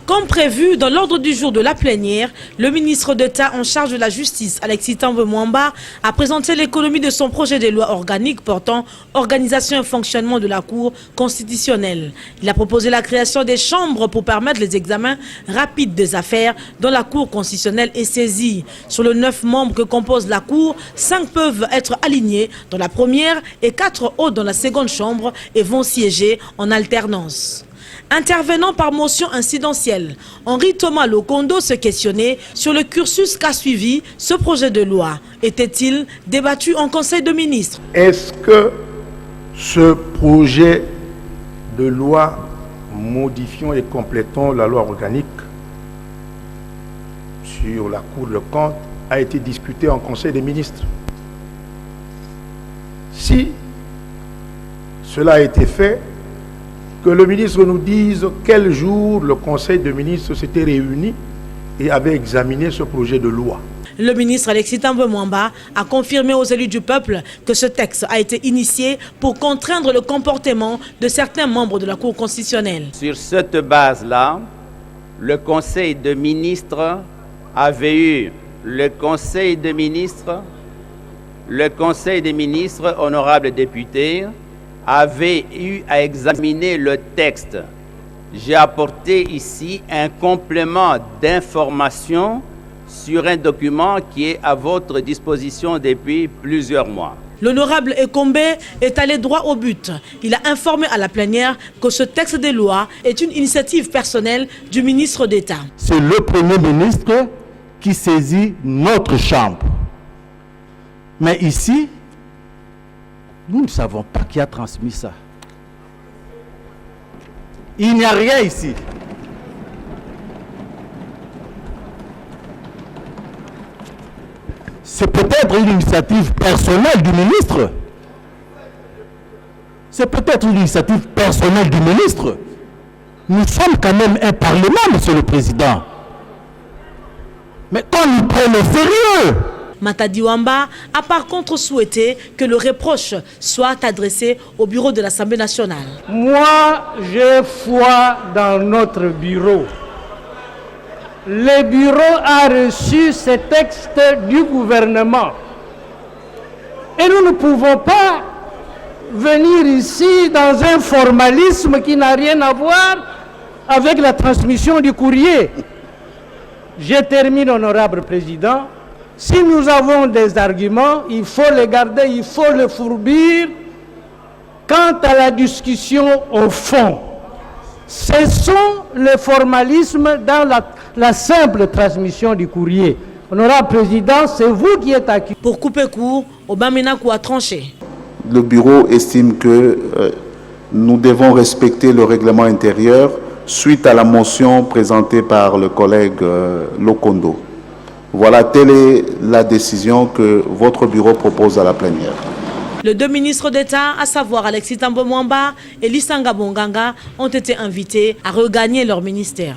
Comme prévu dans l'ordre du jour de la plénière, le ministre d'État en charge de la justice, Alexis Thambwe Mwamba, a présenté l'économie de son projet de loi organique portant organisation et fonctionnement de la Cour constitutionnelle. Il a proposé la création des chambres pour permettre les examens rapides des affaires dont la Cour constitutionnelle est saisie. Sur les 9 membres que compose la Cour, 5 peuvent être alignés dans la première et 4 autres dans la seconde chambre et vont siéger en alternance. Intervenant par motion incidentielle, Henri Thomas Lokondo se questionnait sur le cursus qu'a suivi ce projet de loi. Était-il débattu en Conseil de ministres? Est-ce que ce projet de loi modifiant et complétant la loi organique sur la Cour de compte a été discuté en Conseil des ministres? Si cela a été fait, que le ministre nous dise quel jour le Conseil des ministres s'était réuni et avait examiné ce projet de loi. Le ministre Alexis Thambwe Mwamba a confirmé aux élus du peuple que ce texte a été initié pour contraindre le comportement de certains membres de la Cour constitutionnelle. Sur cette base-là, le Conseil des ministres avait eu le Conseil des ministres, honorables députés, avait eu à examiner le texte. J'ai apporté ici un complément d'information sur un document qui est à votre disposition depuis plusieurs mois. L'honorable Ekombe est allé droit au but. Il a informé à la plénière que ce texte de loi est une initiative personnelle du ministre d'État. C'est le Premier ministre qui saisit notre chambre. Mais ici, nous ne savons pas qui a transmis ça. Il n'y a rien ici. C'est peut-être une initiative personnelle du ministre. C'est peut-être une initiative personnelle du ministre. Nous sommes quand même un parlement, Monsieur le Président. Mais quand nous prenons au sérieux, Matadi Wamba a par contre souhaité que le reproche soit adressé au bureau de l'Assemblée nationale. Moi, j'ai foi dans notre bureau. Le bureau a reçu ces textes du gouvernement. Et nous ne pouvons pas venir ici dans un formalisme qui n'a rien à voir avec la transmission du courrier. Je termine, honorable président. Si nous avons des arguments, il faut les garder, il faut les fourbir. Quant à la discussion au fond, cessons le formalisme dans la simple transmission du courrier. Honorable président, c'est vous qui êtes acquis. Pour couper court, Obamenakou a tranché. Le bureau estime que nous devons respecter le règlement intérieur suite à la motion présentée par le collègue Lokondo. Voilà, telle est la décision que votre bureau propose à la plénière. Les 2 ministres d'État, à savoir Alexis Thambwe Mwamba et Lisanga Bonganga, ont été invités à regagner leur ministère.